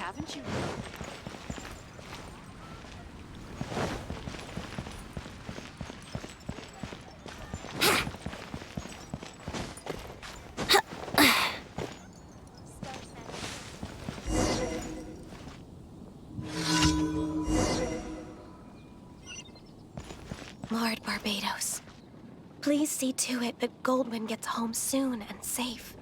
Haven't you? Lord Barbados, please see to it that Goldwyn gets home soon and safe.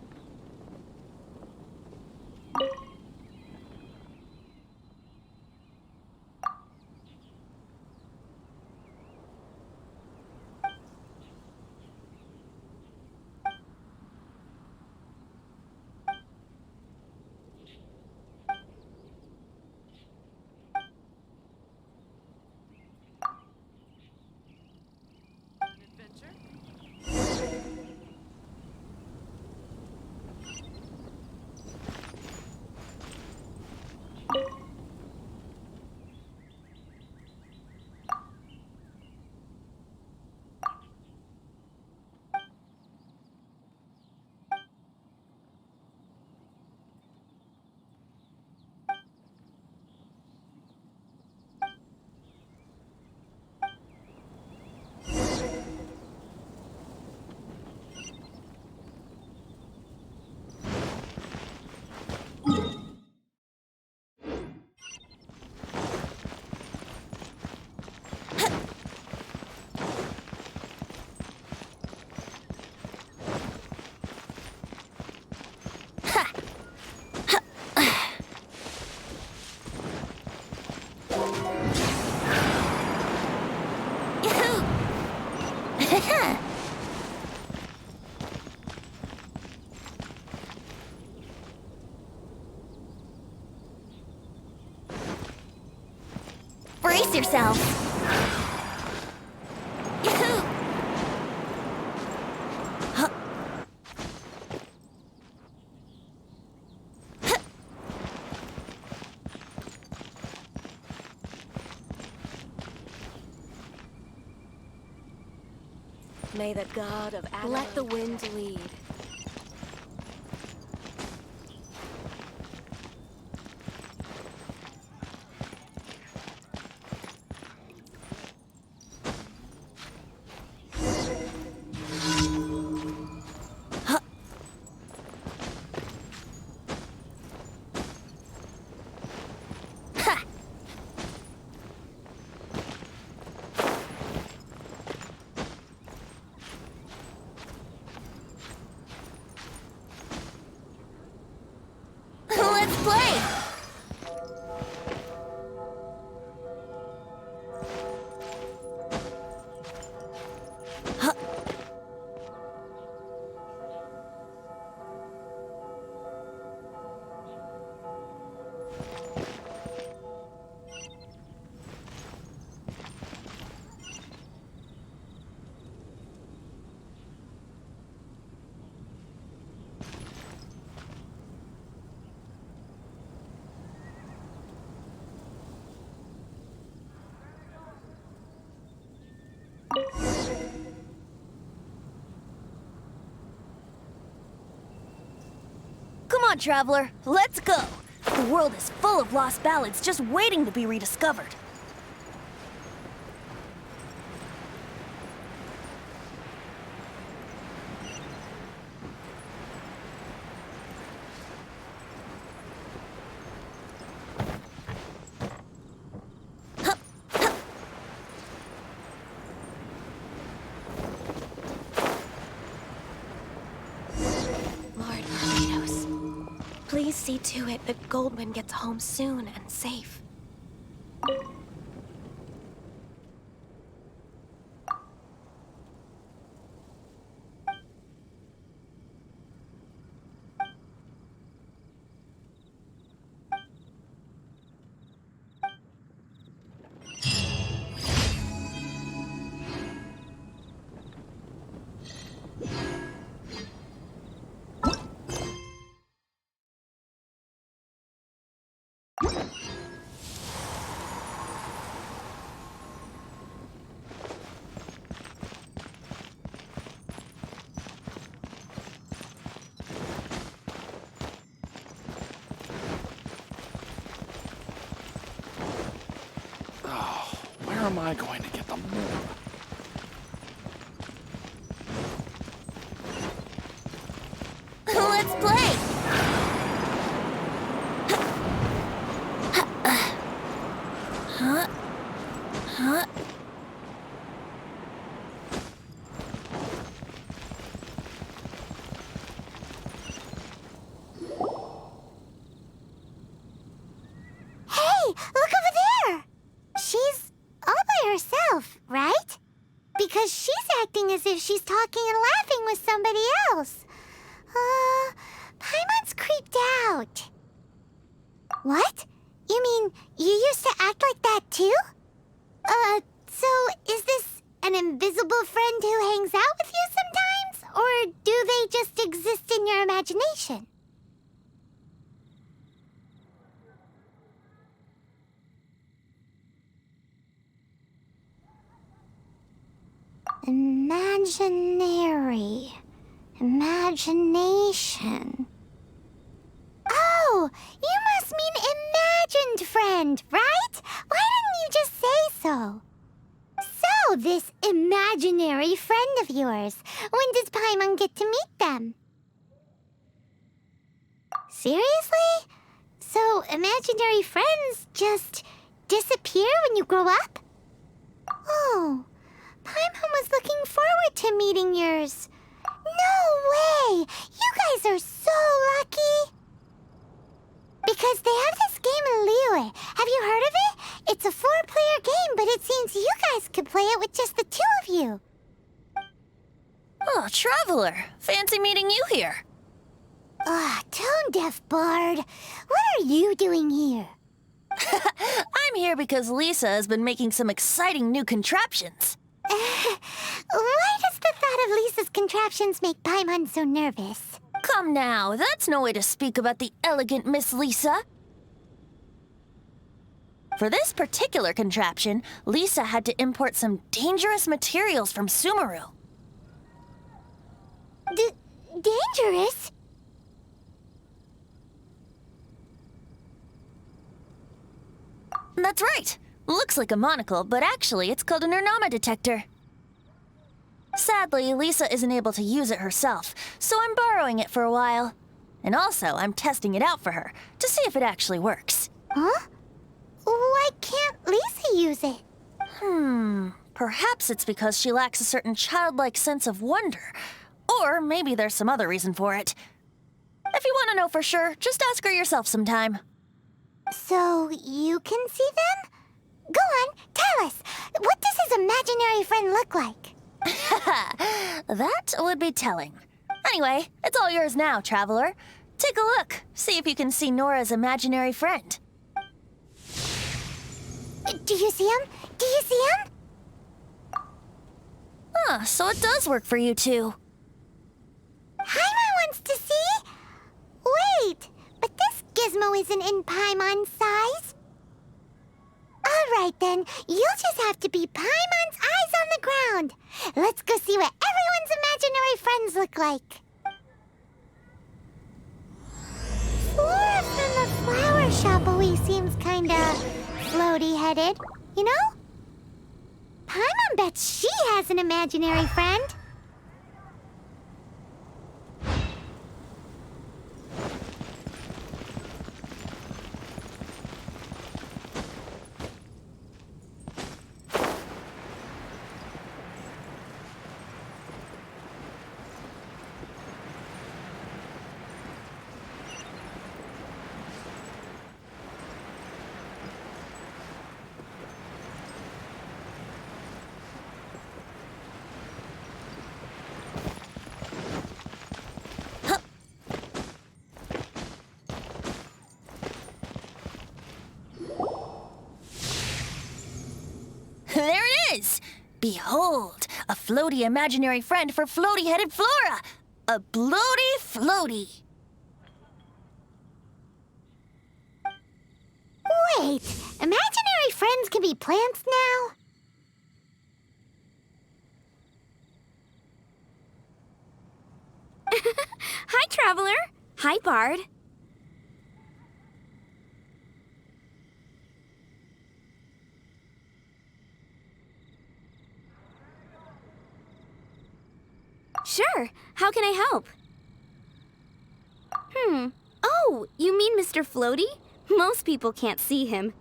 Brace yourself! Yahoo! Huh. May the god of Animal Let the wind lead. Let's play! Come on, traveler, let's go! The world is full of lost ballads just waiting to be rediscovered. Please see to it that Goldwyn gets home soon and safe. am I going to get the moon? Let's play! Huh? Huh? Hey, look over there! She's all by herself, right? Because she's acting as if she's talking and laughing with somebody else. Paimon's creeped out. What? You mean you used to act like that too? So is this an invisible friend who hangs out with you sometimes? Or do they just exist in your imagination? Imaginary. Imagination. Oh, you must mean imagined friend, right? Why didn't you just say so? So, this imaginary friend of yours, when does Paimon get to meet them? Seriously? So, imaginary friends just disappear when you grow up? Oh, Paimon was looking forward to meeting yours. No way! You guys are so lucky! Because they have this game in Liyue. Have you heard of it? It's a 4-player game, but it seems you guys could play it with just the 2 of you. Oh, Traveler. Fancy meeting you here. Tone-deaf bard. What are you doing here? I'm here because Lisa has been making some exciting new contraptions. Why does the thought of Lisa's contraptions make Paimon so nervous? Come now, that's no way to speak about the elegant Miss Lisa. For this particular contraption, Lisa had to import some dangerous materials from Sumeru. Dangerous? That's right. Looks like a monocle, but actually it's called a Nernama detector. Sadly, Lisa isn't able to use it herself, so I'm borrowing it for a while. And also, I'm testing it out for her, to see if it actually works. Huh? Why can't Lisa use it? Perhaps it's because she lacks a certain childlike sense of wonder. Or maybe there's some other reason for it. If you want to know for sure, just ask her yourself sometime. So, you can see them? Go on, tell us. What does his imaginary friend look like? That would be telling. Anyway, it's all yours now, Traveler. Take a look. See if you can see Nora's imaginary friend. Do you see him? Do you see him? So it does work for you two. Paimon wants to see? Wait, but this gizmo isn't in Paimon's size. All right then, you'll just have to be Paimon's eyes on the ground. Let's go see what everyone's imaginary friends look like. Flora from the flower shop always seems kinda floaty-headed, you know? Paimon bets she has an imaginary friend. There it is! Behold, a floaty imaginary friend for floaty-headed Flora! A bloaty floaty! Wait, imaginary friends can be plants now? Hi, Traveler. Hi, Bard. Sure. How can I help? Oh, you mean Mr. Floaty? Most people can't see him.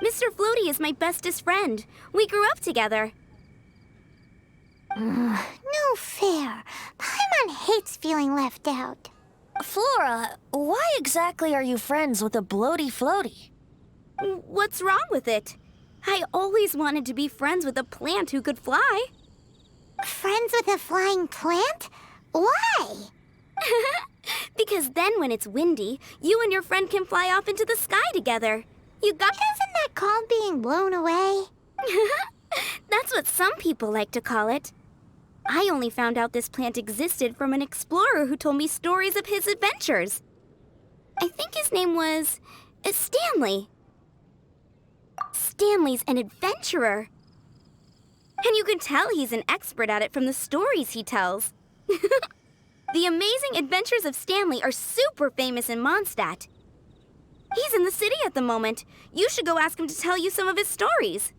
Mr. Floaty is my bestest friend. We grew up together. No fair. Paimon hates feeling left out. Flora, why exactly are you friends with a bloaty floaty? What's wrong with it? I always wanted to be friends with a plant who could fly. Friends with a flying plant? Why? Because then when it's windy, you and your friend can fly off into the sky together. You got... Isn't that called being blown away? That's what some people like to call it. I only found out this plant existed from an explorer who told me stories of his adventures. I think his name was... Stanley. Stanley's an adventurer. And you can tell he's an expert at it from the stories he tells. The amazing adventures of Stanley are super famous in Mondstadt. He's in the city at the moment. You should go ask him to tell you some of his stories.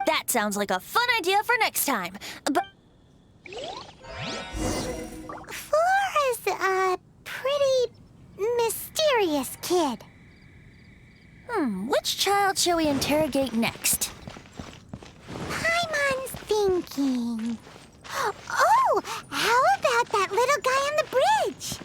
That sounds like a fun idea for next time. But Flora's a pretty mysterious kid. which child shall we interrogate next? Paimon's thinking. Oh, how about that little guy on the bridge?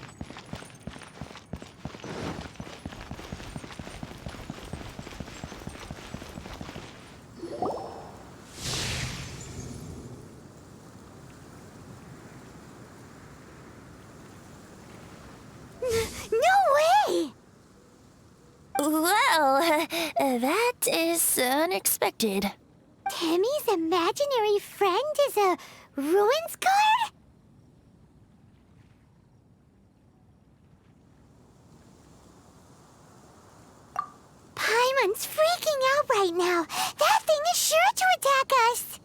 No way! Well, that is unexpected. Timmy's imaginary friend is a ruins guard? Paimon's freaking out right now. That thing is sure to attack us.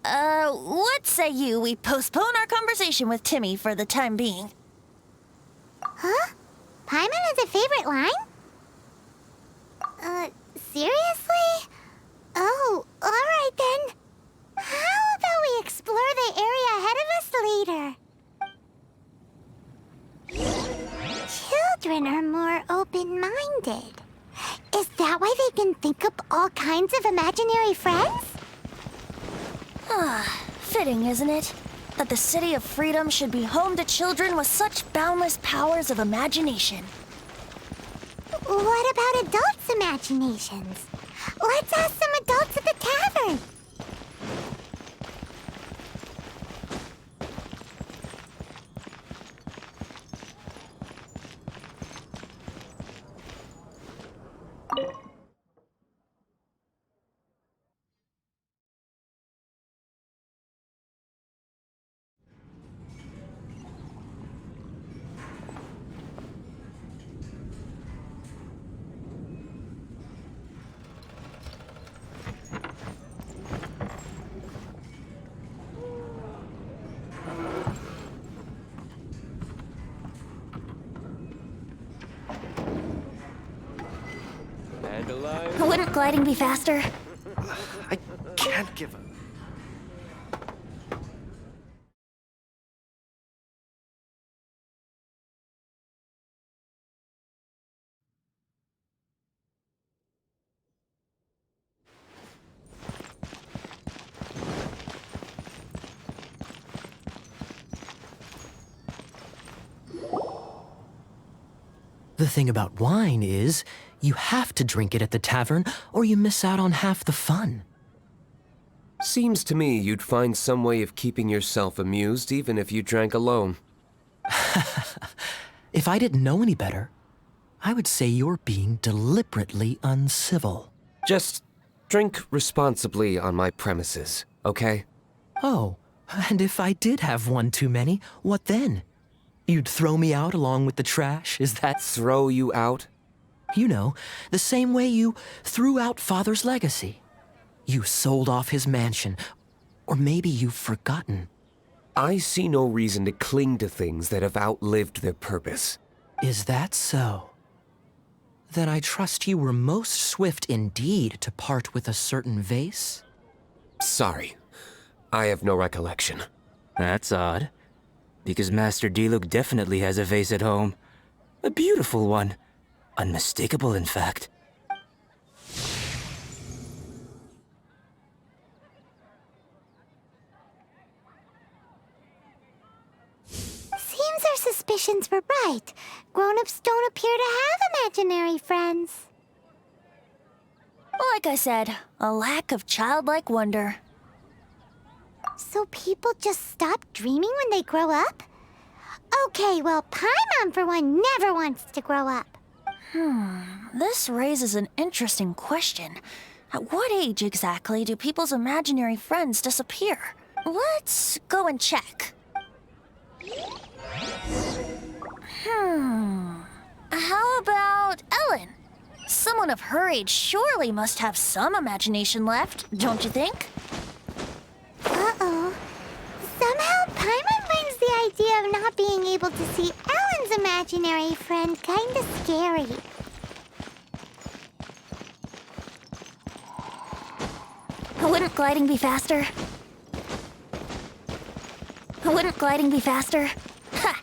What say you we postpone our conversation with Timmy for the time being? Huh? Paimon has a favorite line? Seriously? Oh, alright then. How about we explore the area ahead of us later? Children are more open-minded. Is that why they can think up all kinds of imaginary friends? Fitting, isn't it? That the City of Freedom should be home to children with such boundless powers of imagination. What about adults' imaginations? Let's ask some adults at the tavern. Wouldn't gliding be faster? I can't give up. The thing about wine is, you have to drink it at the tavern, or you miss out on half the fun. Seems to me you'd find some way of keeping yourself amused even if you drank alone. If I didn't know any better, I would say you're being deliberately uncivil. Just drink responsibly on my premises, okay? Oh, and if I did have one too many, what then? You'd throw me out along with the trash, is that... Throw you out? You know, the same way you threw out Father's legacy. You sold off his mansion, or maybe you've forgotten. I see no reason to cling to things that have outlived their purpose. Is that so? Then I trust you were most swift indeed to part with a certain vase? Sorry, I have no recollection. That's odd. Because Master Diluc definitely has a vase at home. A beautiful one. Unmistakable, in fact. Seems our suspicions were right. Grown-ups don't appear to have imaginary friends. Like I said, a lack of childlike wonder. So people just stop dreaming when they grow up? Okay, well, Paimon, for one, never wants to grow up. This raises an interesting question. At what age exactly do people's imaginary friends disappear? Let's go and check. How about Ellen? Someone of her age surely must have some imagination left, don't you think? Uh-oh. Somehow, Paimon finds the idea of not being able to see Ellen's imaginary friend kinda scary. Wouldn't gliding be faster? Wouldn't gliding be faster? Ha!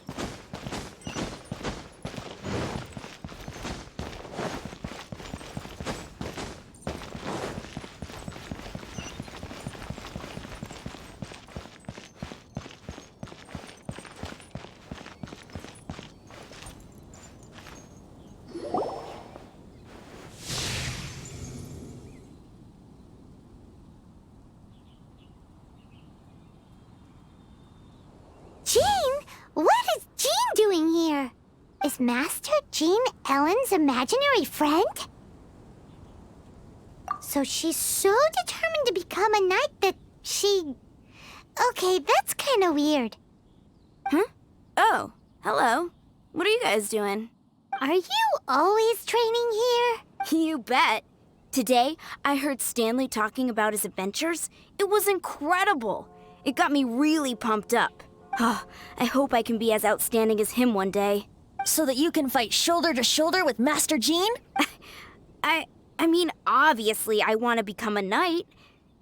Jean? What is Jean doing here? Is Master Jean Ellen's imaginary friend? So she's so determined to become a knight that she... Okay, that's kind of weird. Oh, hello. What are you guys doing? Are you always training here? You bet. Today, I heard Stanley talking about his adventures. It was incredible. It got me really pumped up. I hope I can be as outstanding as him one day. So that you can fight shoulder to shoulder with Master Jean? I mean, obviously I want to become a knight.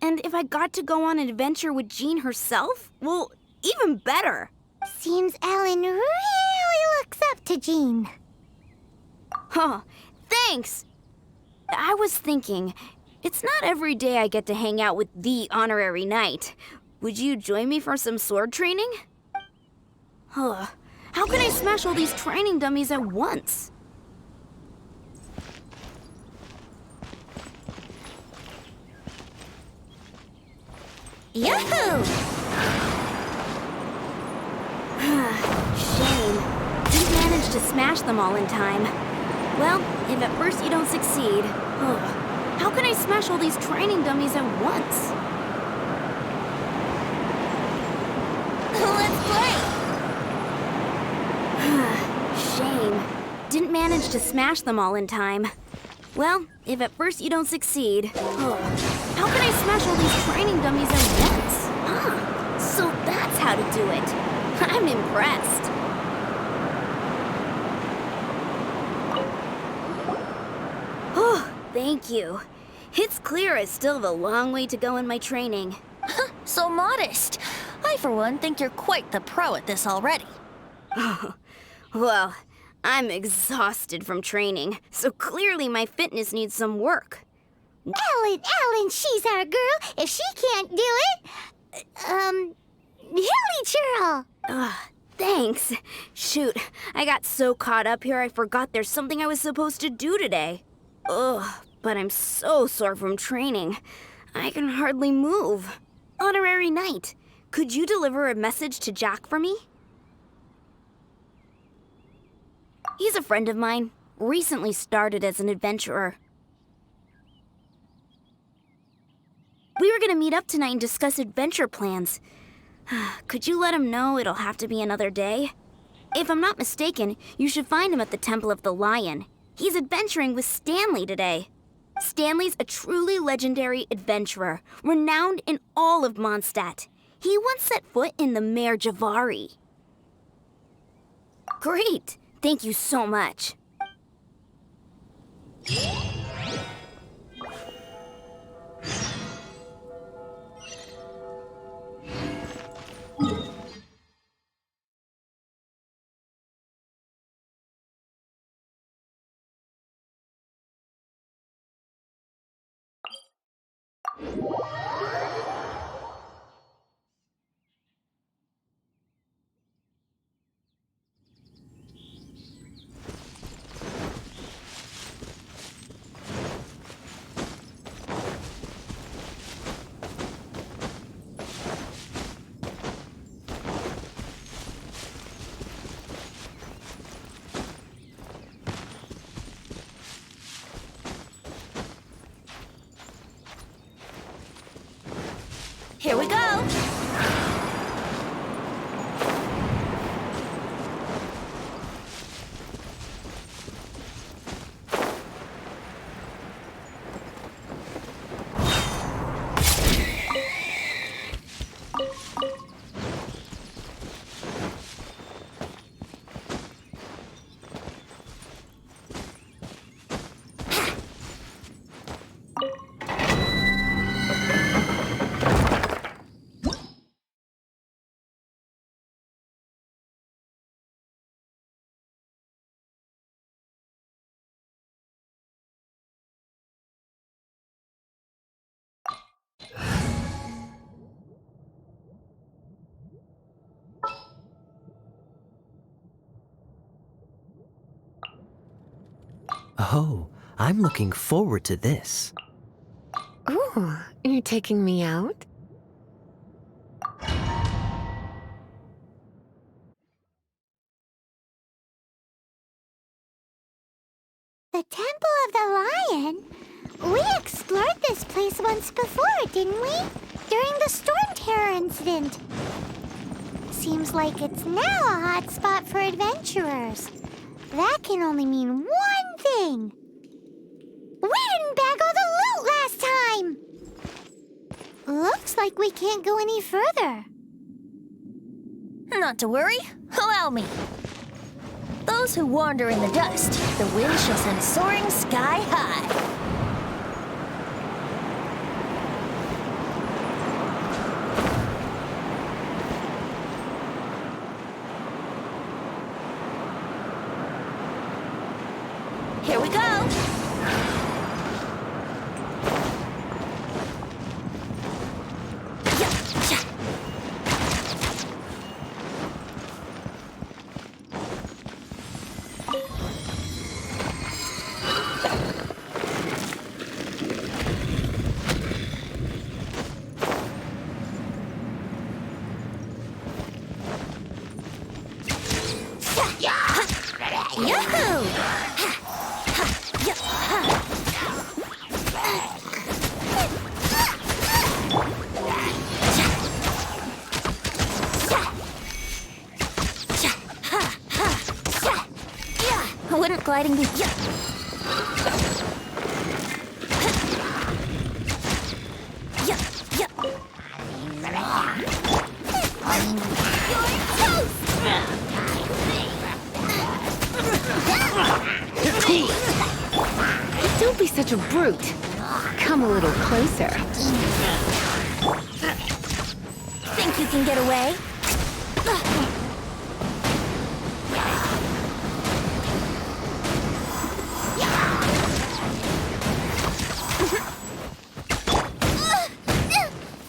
And if I got to go on an adventure with Jean herself, well, even better. Seems Ellen really looks up to Jean. Huh, thanks. I was thinking, it's not every day I get to hang out with the honorary knight. Would you join me for some sword training? How can I smash all these training dummies at once? Yahoo! Shame. Didn't manage to smash them all in time. Well, if at first you don't succeed, how can I smash all these training dummies at once? Let's play! Shame. Didn't manage to smash them all in time. Well, if at first you don't succeed, how can I smash all these training dummies at once? So that's how to do it. I'm impressed. Oh, thank you. It's clear I still have a long way to go in my training. So modest. I, for one, think you're quite the pro at this already. Well, I'm exhausted from training, so clearly my fitness needs some work. Ellen, she's our girl. If she can't do it, Hilly Churl. Thanks. Shoot, I got so caught up here I forgot there's something I was supposed to do today. But I'm so sore from training. I can hardly move. Honorary Knight, could you deliver a message to Jack for me? He's a friend of mine, recently started as an adventurer. We were gonna meet up tonight and discuss adventure plans. Could you let him know it'll have to be another day? If I'm not mistaken, you should find him at the Temple of the Lion. He's adventuring with Stanley today. Stanley's a truly legendary adventurer, renowned in all of Mondstadt. He once set foot in the Mare Javari. Great! Thank you so much. Here we go! Oh, I'm looking forward to this. Ooh, you're taking me out? The Temple of the Lion? We explored this place once before, didn't we? During the Storm Terror incident. Seems like it's now a hot spot for adventurers. That can only mean one thing. We didn't bag all the loot last time! Looks like we can't go any further. Not to worry. Allow me. Those who wander in the dust, the wind shall send soaring sky high. Here we go! Yahoo! Wouldn't gliding be... Don't be such a brute. Come a little closer. Think you can get away?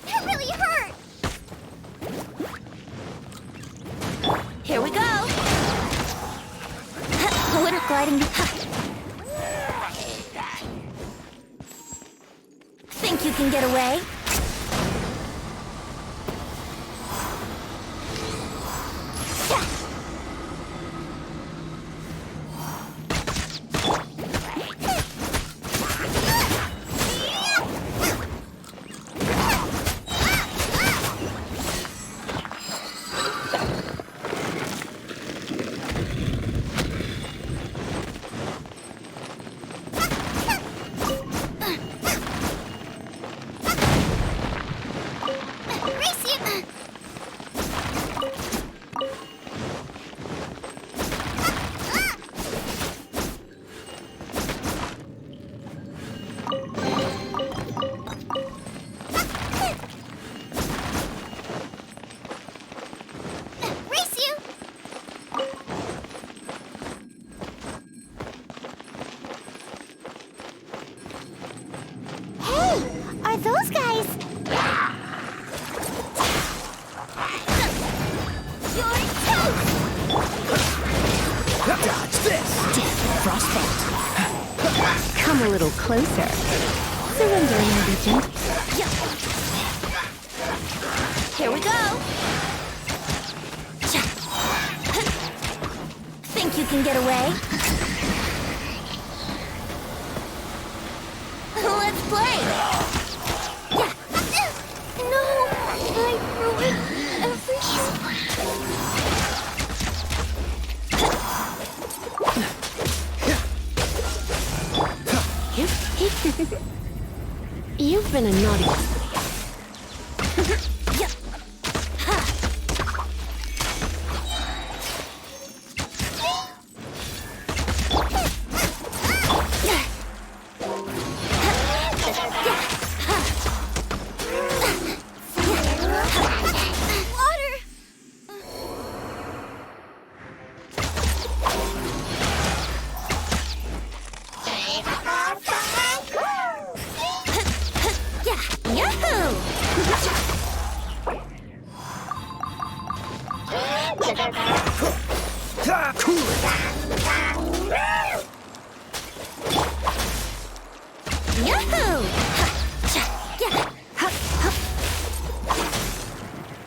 It really hurt! Here we go! Wouldn't gliding be... Think you can get away? closer. Surrender and be gentle. Here we go. Think you can get away? Let's play. No, I ruined everything. You've been a naughty one.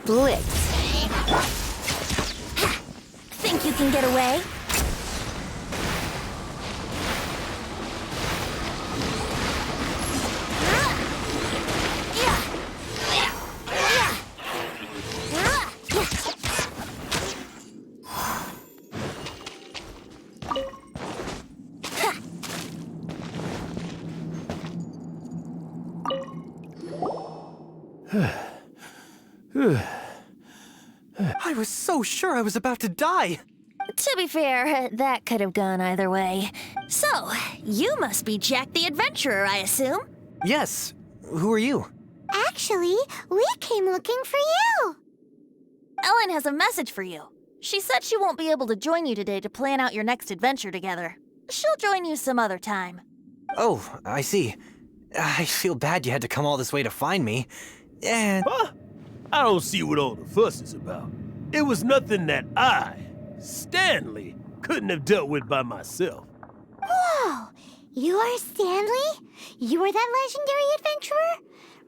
Blitz. Think you can get away? I was so sure I was about to die. To be fair, that could have gone either way. So, you must be Jack the Adventurer, I assume? Yes. Who are you? Actually, we came looking for you. Ellen has a message for you. She said she won't be able to join you today to plan out your next adventure together. She'll join you some other time. Oh, I see. I feel bad you had to come all this way to find me. And Huh? I don't see what all the fuss is about. It was nothing that I, Stanley, couldn't have dealt with by myself. Whoa, you are Stanley? You are that legendary adventurer?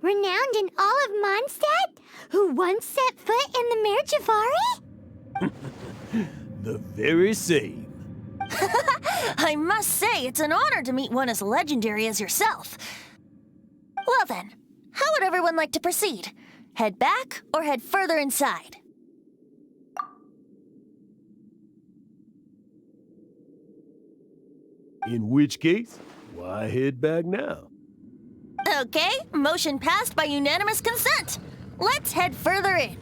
Renowned in all of Mondstadt? Who once set foot in the Mare Javari? The very same. I must say, it's an honor to meet one as legendary as yourself. Well then, how would everyone like to proceed? Head back or head further inside? In which case, why head back now? Okay, motion passed by unanimous consent. Let's head further in.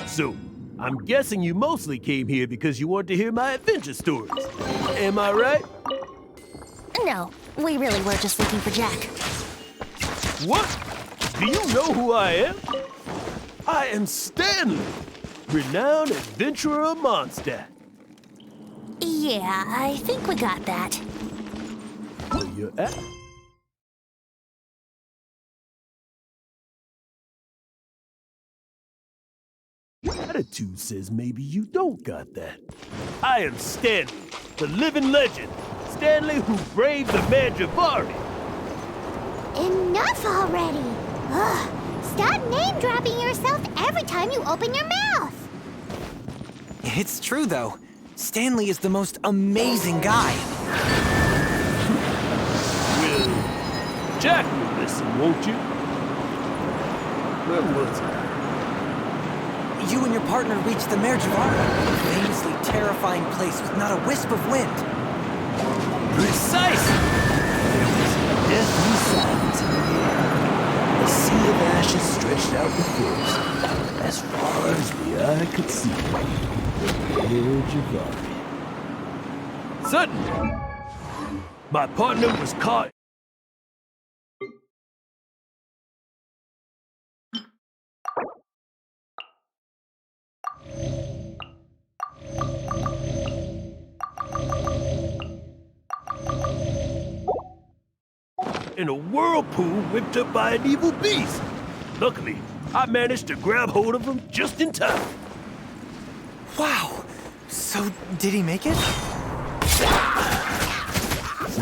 So, I'm guessing you mostly came here because you want to hear my adventure stories. Am I right? No, we really were just looking for Jack. What? Do you know who I am? I am Stanley, renowned adventurer of Mondstadt. Yeah, I think we got that. Where you at? Attitude says maybe you don't got that. I am Stanley, the living legend. Stanley who braved the Mare Javari. Enough already! Ugh, stop name-dropping yourself every time you open your mouth! it's true, though. Stanley is the most amazing guy. Well, Jack will listen, won't you? Where was I? You and your partner reached the Mare Javari, a famously terrifying place with not a wisp of wind. Precisely! There was deathly silence in the air. A sea of ashes stretched out before us, as far as the eye could see. The Mare Javari. Suddenly, my partner was caught in a whirlpool whipped up by an evil beast. Luckily, I managed to grab hold of him just in time. Wow. So, did he make it?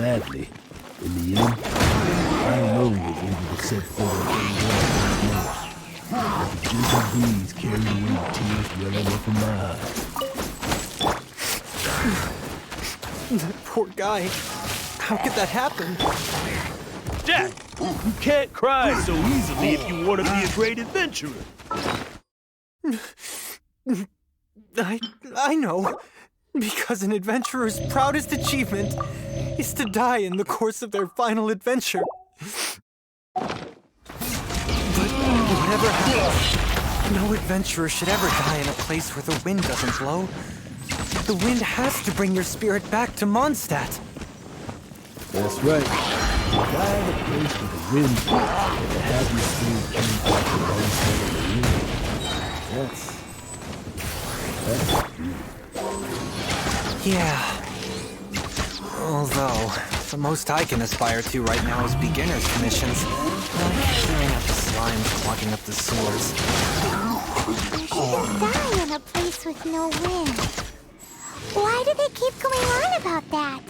sadly, in the end, I alone was able to set foot on the but the gentle breeze carried away the tears welling up from my eyes. That poor guy. How could that happen? Jack, you can't cry so easily if you want to be a great adventurer. I know. Because an adventurer's proudest achievement is to die in the course of their final adventure. But whatever happens, no adventurer should ever die in a place where the wind doesn't blow. The wind has to bring your spirit back to Mondstadt. That's right. You die in a place where the wind blows and to have your spirit come back to Mondstadt in the wind. That's beautiful. Yeah. Although, the most I can aspire to right now is beginner's commissions. Like clearing up the slimes, clogging up the sewers. You shouldn't die in a place with no wind. Why do they keep going on about that?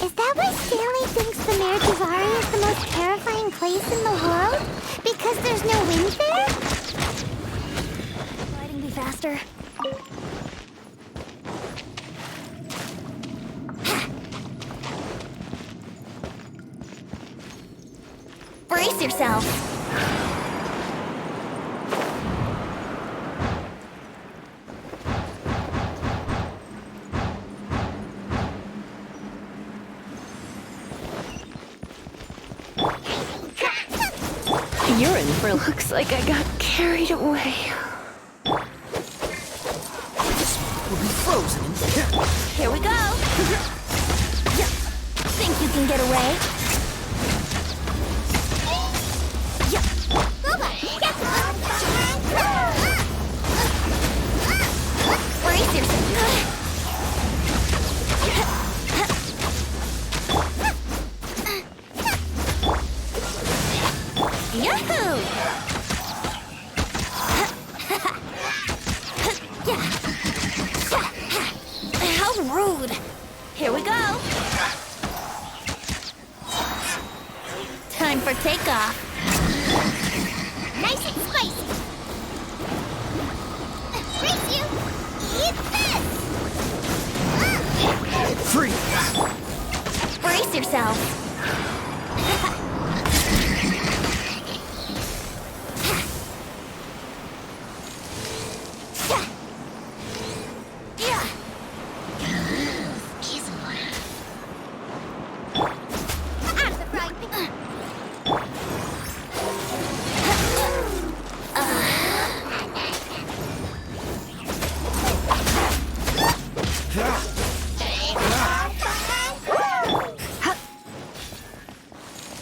Is that why Stanley thinks the Mare Javari is the most terrifying place in the world? Because there's no wind there? Gliding be faster. Brace yourself. You're in for looks like I got carried away. This will be frozen. Here we go. Think you can get away? Brace yourself. Yahoo! How rude! Here we go. Time for takeoff. Nice and spicy. Brace you. Eat this. Free! Brace yourself.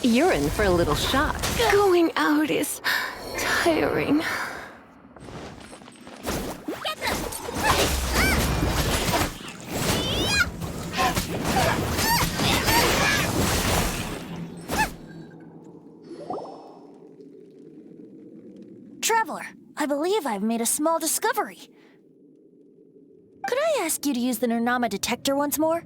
You're in for a little shock. Going out is tiring. Traveler, I believe I've made a small discovery. Could I ask you to use the Nernama detector once more?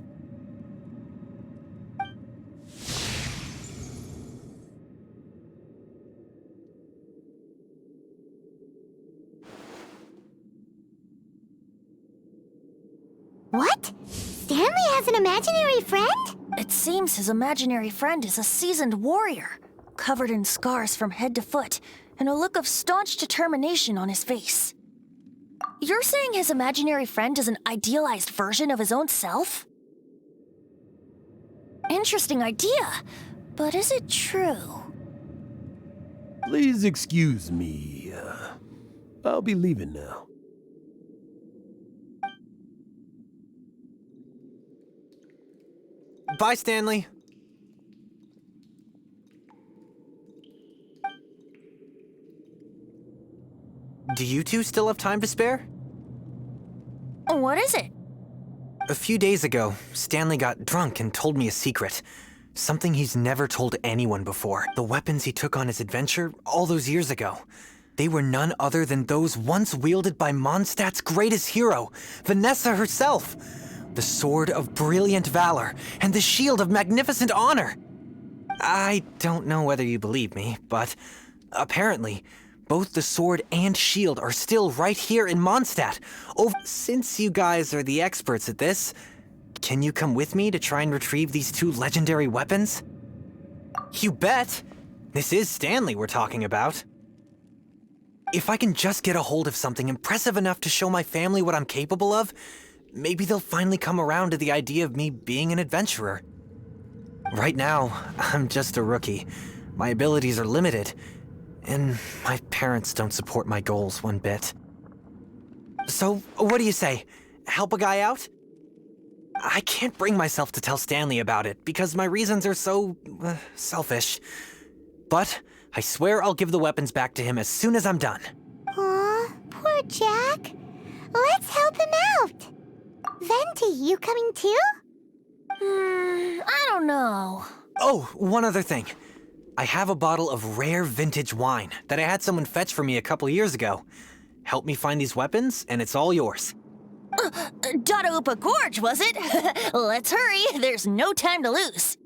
What? Stanley has an imaginary friend? It seems his imaginary friend is a seasoned warrior, covered in scars from head to foot, and a look of staunch determination on his face. You're saying his imaginary friend is an idealized version of his own self? Interesting idea, but is it true? Please excuse me. I'll be leaving now. Bye, Stanley. Do you two still have time to spare? What is it? A few days ago, Stanley got drunk and told me a secret. Something he's never told anyone before. The weapons he took on his adventure all those years ago. They were none other than those once wielded by Mondstadt's greatest hero, Vanessa herself. The Sword of Brilliant Valor and the Shield of Magnificent Honor. I don't know whether you believe me, but apparently, both the sword and shield are still right here in Mondstadt. Since you guys are the experts at this, can you come with me to try and retrieve these two legendary weapons? You bet! This is Stanley we're talking about. If I can just get a hold of something impressive enough to show my family what I'm capable of, maybe they'll finally come around to the idea of me being an adventurer. Right now, I'm just a rookie. My abilities are limited, and my parents don't support my goals one bit. So, what do you say? Help a guy out? I can't bring myself to tell Stanley about it because my reasons are so selfish. But I swear I'll give the weapons back to him as soon as I'm done. Aw, poor Jack. Let's help him out. Venti, you coming too? I don't know. Oh, one other thing. I have a bottle of rare vintage wine that I had someone fetch for me a couple years ago. Help me find these weapons, and it's all yours. Dadaupa Gorge, was it? Let's hurry. There's no time to lose.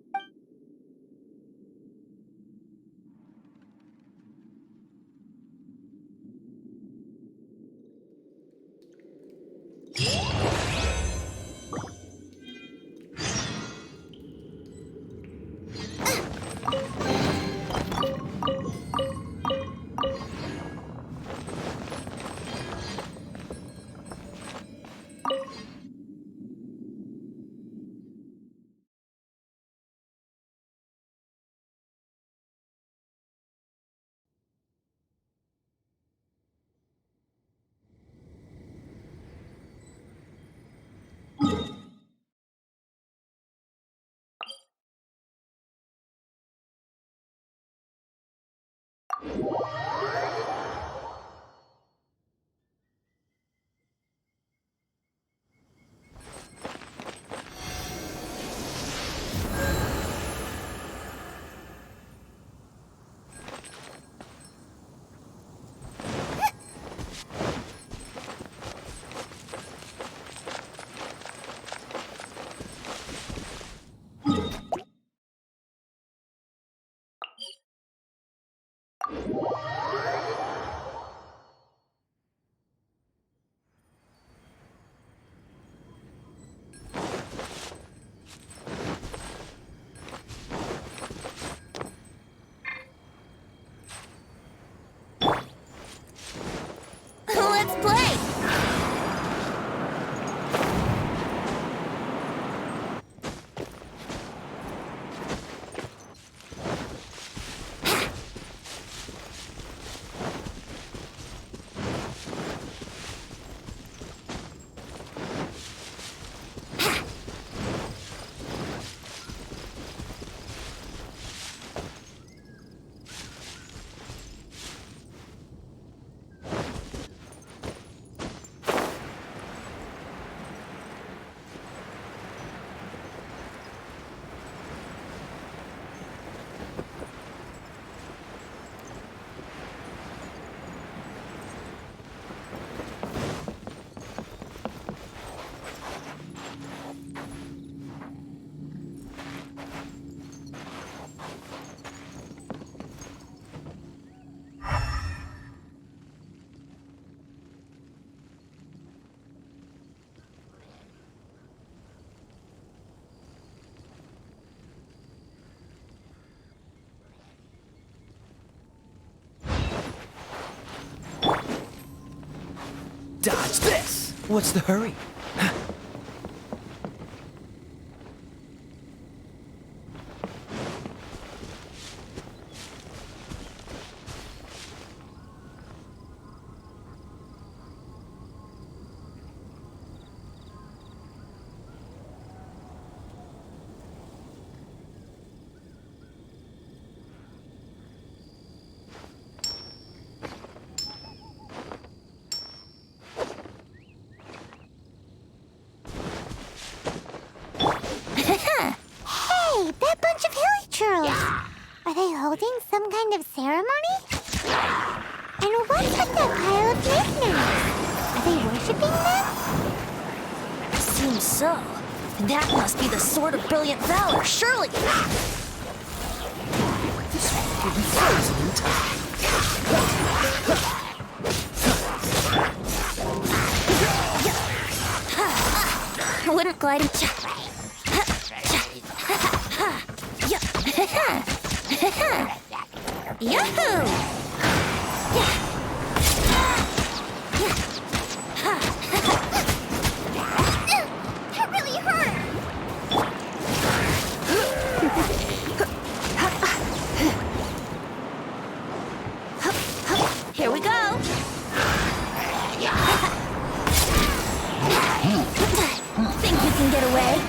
Let's play! Dodge this! What's the hurry? Hey, that bunch of hilly churls. Are they holding some kind of ceremony? And what's with that pile of knickknacks? Are they worshipping them? Seems so. That must be the Sword of Brilliant Valor, surely! This will be frozen in time. Wouldn't glide in. Yahoo! That really hurt! Here we go! Think you can get away?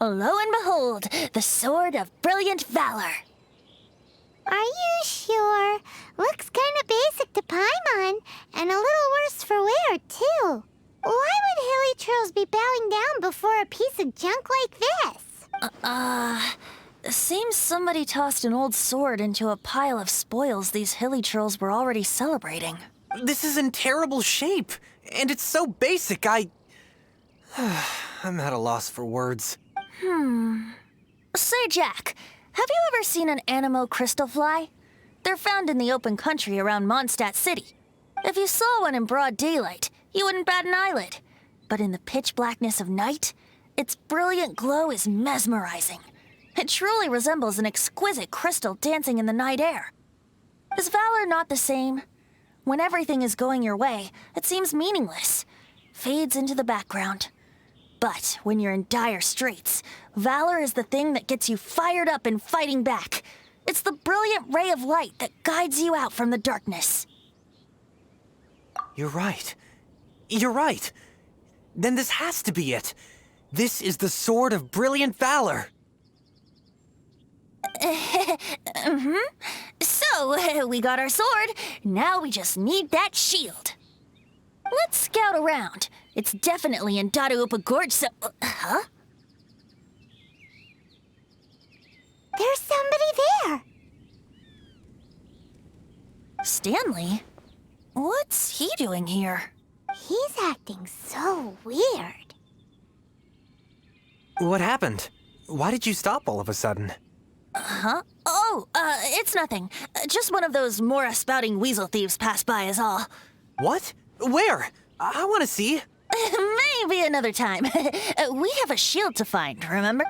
Lo and behold, the Sword of Brilliant Valor. Are you sure? Looks kinda basic to Paimon, and a little worse for wear, too. Why would hilly trolls be bowing down before a piece of junk like this? Seems somebody tossed an old sword into a pile of spoils these hilly trolls were already celebrating. This is in terrible shape, and it's so basic, I'm at a loss for words. Say, Jack, have you ever seen an Animo crystal fly? They're found in the open country around Mondstadt City. If you saw one in broad daylight, you wouldn't bat an eyelid. But in the pitch blackness of night, its brilliant glow is mesmerizing. It truly resembles an exquisite crystal dancing in the night air. Is valor not the same? When everything is going your way, it seems meaningless, fades into the background. But when you're in dire straits, valor is the thing that gets you fired up and fighting back. It's the brilliant ray of light that guides you out from the darkness. You're right. You're right. Then this has to be it. This is the Sword of Brilliant Valor. So, we got our sword. Now we just need that shield. Let's scout around. It's definitely in Dadaupa Gorge, so... Huh? There's somebody there! Stanley? What's he doing here? He's acting so weird. What happened? Why did you stop all of a sudden? Huh? Oh, it's nothing. Just one of those Mora spouting weasel thieves passed by is all. What? Where? I want to see. Maybe another time. We have a shield to find, remember?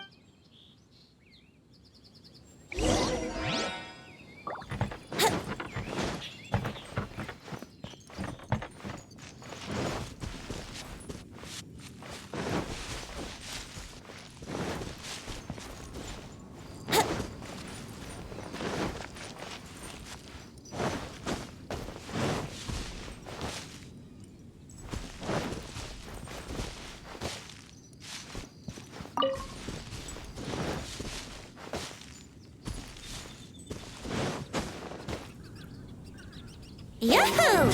Yahoo!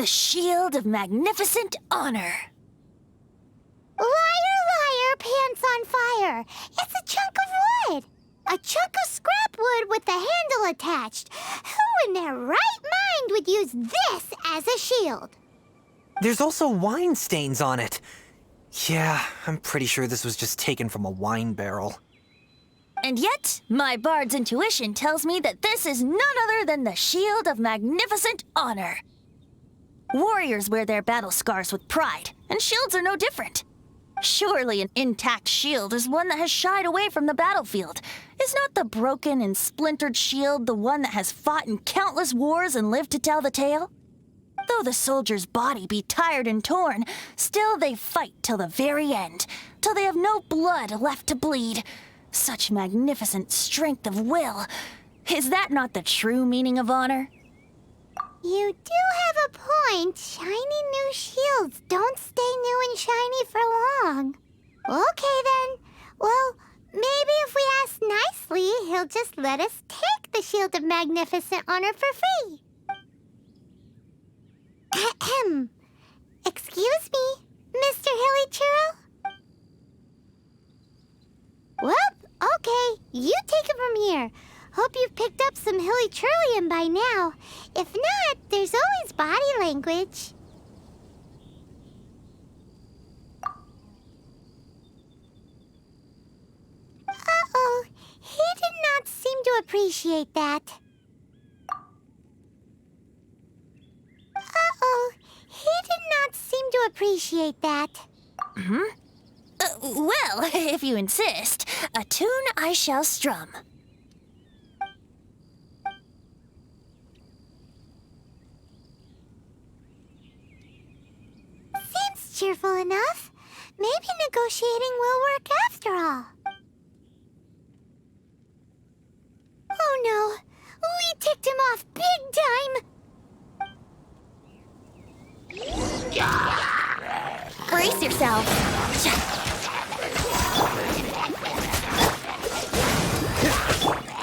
The Shield of Magnificent Honor. Liar, liar, pants on fire. It's a chunk of wood. A chunk of scrap wood with the handle attached. Who in their right mind would use this as a shield? There's also wine stains on it. Yeah, I'm pretty sure this was just taken from a wine barrel. And yet, my bard's intuition tells me that this is none other than the Shield of Magnificent Honor. Warriors wear their battle scars with pride, and shields are no different. Surely an intact shield is one that has shied away from the battlefield. Is not the broken and splintered shield the one that has fought in countless wars and lived to tell the tale? Though the soldier's body be tired and torn, still they fight till the very end, till they have no blood left to bleed. Such magnificent strength of will. Is that not the true meaning of honor? You do have a point. Shiny new shields don't stay new and shiny for long. Okay then. Well, maybe if we ask nicely, he'll just let us take the Shield of Magnificent Honor for free. Ahem. Excuse me, Mr. Hilly Churro? Well, okay. You take it from here. Hope you've picked up some Hilly Churlium by now. If not, there's always body language. Uh-oh. He did not seem to appreciate that. Uh-oh. He did not seem to appreciate that. Well, if you insist, a tune I shall strum. Seems cheerful enough. Maybe negotiating will work after all. Oh no, we ticked him off big time. Brace yourself.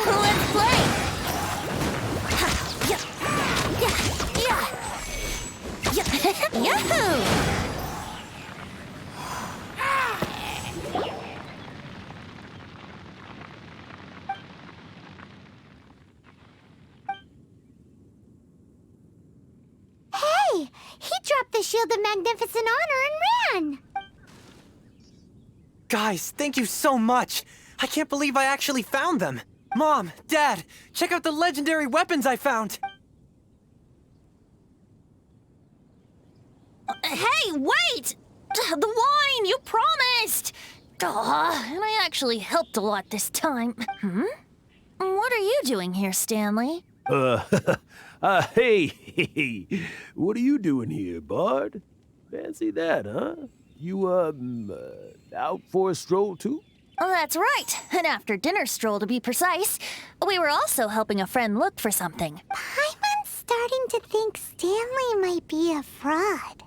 Let's play. Yahoo! Hey, he dropped the Shield of Magnificent Honor and ran. Guys, thank you so much. I can't believe I actually found them. Mom, Dad, check out the legendary weapons I found. Hey, wait! The wine, you promised! And I actually helped a lot this time. What are you doing here, Stanley? Hey, what are you doing here, Bard? Fancy that, huh? You, out for a stroll, too? Oh, that's right. An after-dinner stroll, to be precise. We were also helping a friend look for something. Paimon's starting to think Stanley might be a fraud.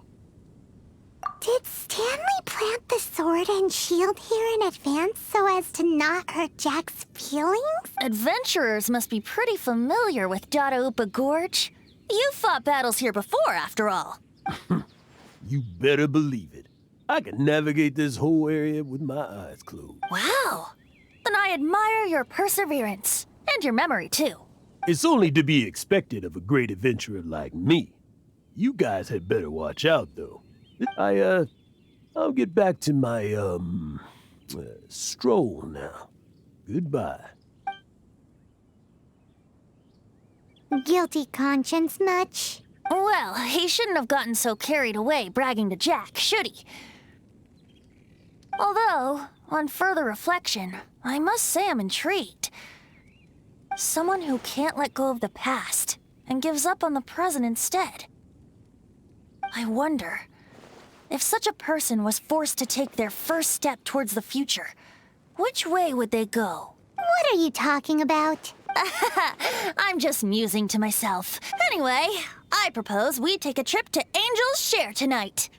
Did Stanley plant the sword and shield here in advance so as to not hurt Jack's feelings? Adventurers must be pretty familiar with Dadaupa Gorge. You fought battles here before, after all. You better believe it. I can navigate this whole area with my eyes closed. Wow. Then I admire your perseverance. And your memory, too. It's only to be expected of a great adventurer like me. You guys had better watch out, though. I'll get back to my, stroll now. Goodbye. Guilty conscience much? Well, he shouldn't have gotten so carried away bragging to Jack, should he? Although, on further reflection, I must say I'm intrigued. Someone who can't let go of the past and gives up on the present instead. I wonder, if such a person was forced to take their first step towards the future, which way would they go? What are you talking about? I'm just musing to myself. Anyway, I propose we take a trip to Angel's Share tonight.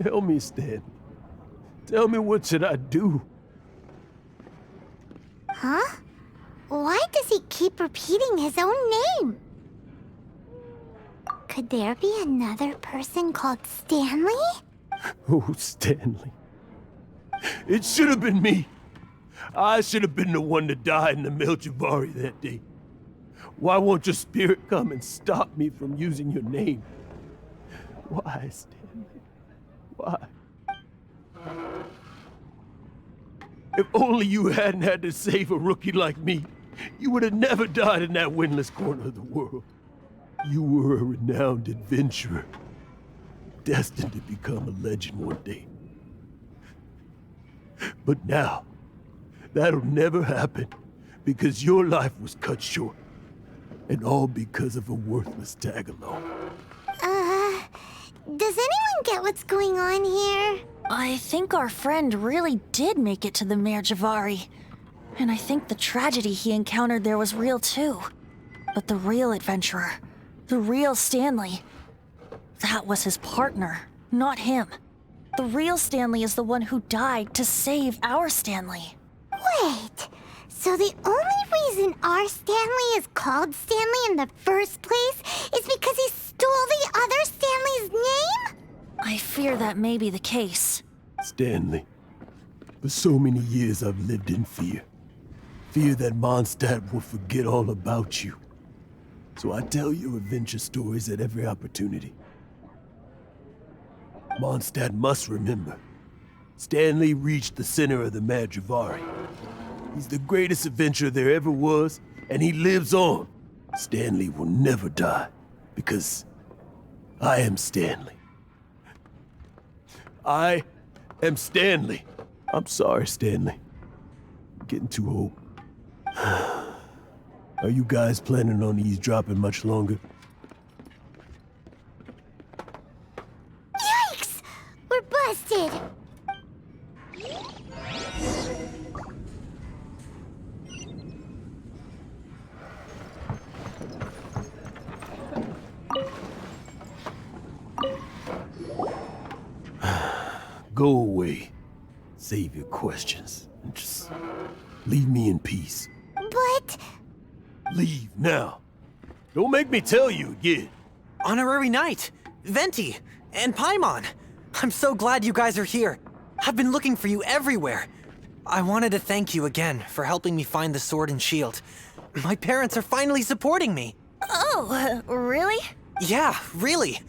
Tell me, Stan. Tell me, what should I do? Huh? Why does he keep repeating his own name? Could there be another person called Stanley? Oh, Stanley. It should have been me. I should have been the one that died in the Melchivari that day. Why won't your spirit come and stop me from using your name? Why, Stanley? Why? If only you hadn't had to save a rookie like me, you would have never died in that windless corner of the world. You were a renowned adventurer, destined to become a legend one day. But now, that'll never happen, because your life was cut short, and all because of a worthless tag-along. Does anyone get what's going on here? I think our friend really did make it to the Merjavari. And I think the tragedy he encountered there was real too. But the real adventurer, the real Stanley, that was his partner, not him. The real Stanley is the one who died to save our Stanley. Wait, so the only reason our Stanley is called Stanley in the first place is because he stole the other Stanley's name? I fear that may be the case. Stanley, for so many years I've lived in fear. Fear that Mondstadt will forget all about you. So I tell your adventure stories at every opportunity. Mondstadt must remember. Stanley reached the center of the Madrivari. He's the greatest adventurer there ever was, and he lives on. Stanley will never die, because I am Stanley. I am Stanley. I'm sorry, Stanley. I'm getting too old. Are you guys planning on eavesdropping much longer? Yikes! We're busted! Go away. Save your questions. And just leave me in peace. But... Leave now. Don't make me tell you again. Honorary Knight, Venti, and Paimon. I'm so glad you guys are here. I've been looking for you everywhere. I wanted to thank you again for helping me find the sword and shield. My parents are finally supporting me. Oh, really? Yeah, really.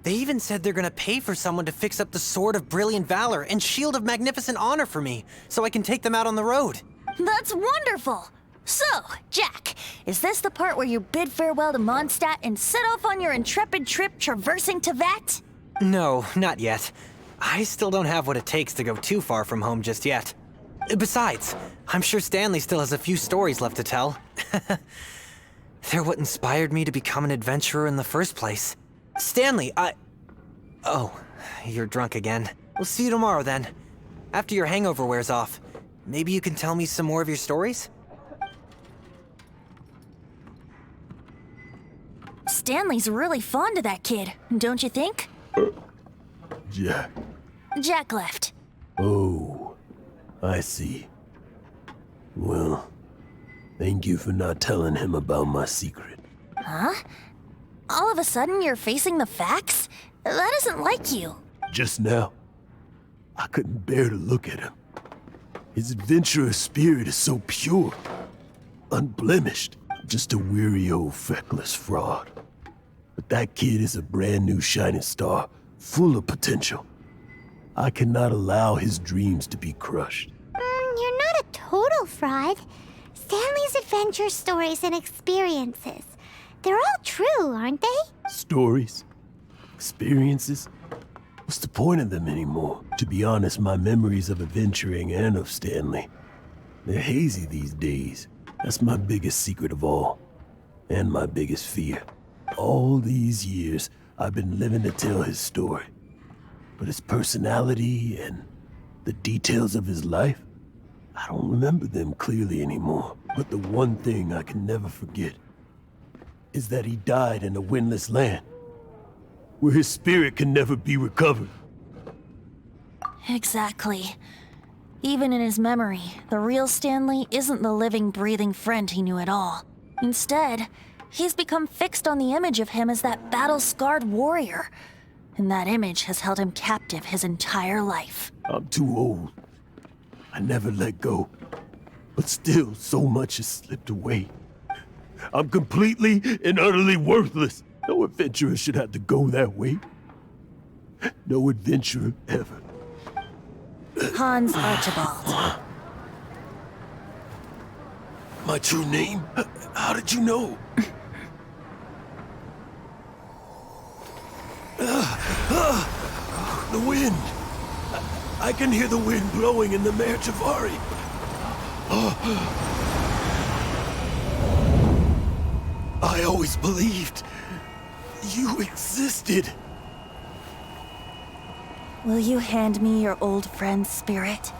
They even said they're gonna pay for someone to fix up the Sword of Brilliant Valor and Shield of Magnificent Honor for me, so I can take them out on the road. That's wonderful! So, Jack, is this the part where you bid farewell to Mondstadt and set off on your intrepid trip traversing Tevat? No, not yet. I still don't have what it takes to go too far from home just yet. Besides, I'm sure Stanley still has a few stories left to tell. They're what inspired me to become an adventurer in the first place. Stanley, Oh, you're drunk again. We'll see you tomorrow then. After your hangover wears off. Maybe you can tell me some more of your stories? Stanley's really fond of that kid, don't you think? Jack. Jack left. Oh, I see. Well, thank you for not telling him about my secret. Huh? All of a sudden you're facing the facts? That isn't like you. Just now, I couldn't bear to look at him. His adventurous spirit is so pure, unblemished. Just a weary old feckless fraud. But that kid is a brand new shining star, full of potential. I cannot allow his dreams to be crushed. You're not a total fraud. Stanley's adventure stories and experiences. They're all true, aren't they? Stories? Experiences? What's the point of them anymore? To be honest, my memories of adventuring and of Stanley, they're hazy these days. That's my biggest secret of all. And my biggest fear. All these years, I've been living to tell his story. But his personality and the details of his life, I don't remember them clearly anymore. But the one thing I can never forget is that he died in a windless land, where his spirit can never be recovered. Exactly. Even in his memory, the real Stanley isn't the living, breathing friend he knew at all. Instead, he's become fixed on the image of him as that battle-scarred warrior. And that image has held him captive his entire life. I'm too old. I never let go. But still, so much has slipped away. I'm completely and utterly worthless. No adventurer should have to go that way. No adventurer ever. Hans Archibald. My true name? How did you know? The wind. I can hear the wind blowing in the Mare Javari. I always believed you existed. Will you hand me your old friend's spirit?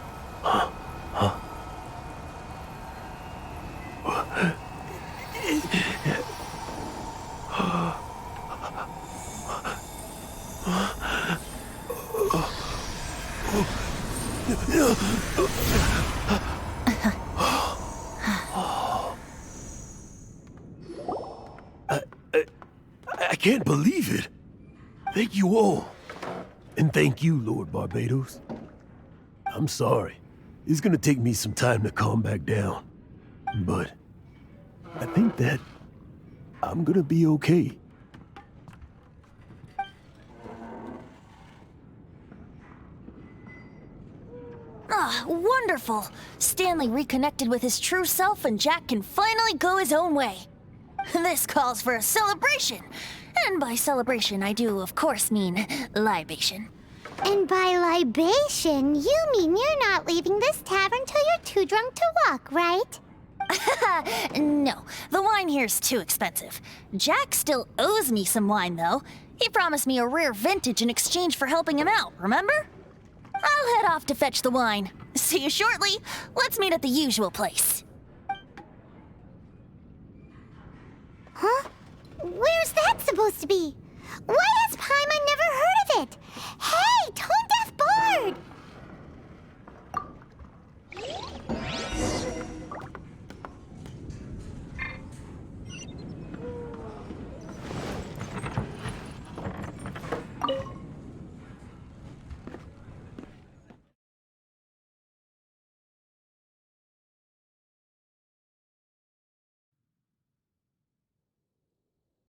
I can't believe it. Thank you all. And thank you, Lord Barbados. I'm sorry. It's gonna take me some time to calm back down. But I think that I'm gonna be okay. Ah, wonderful! Stanley reconnected with his true self and Jack can finally go his own way. This calls for a celebration. And by celebration, I do, of course, mean libation. And by libation, you mean you're not leaving this tavern till you're too drunk to walk, right? No, the wine here's too expensive. Jack still owes me some wine, though. He promised me a rare vintage in exchange for helping him out, remember? I'll head off to fetch the wine. See you shortly. Let's meet at the usual place. Huh? Where's that supposed to be? Why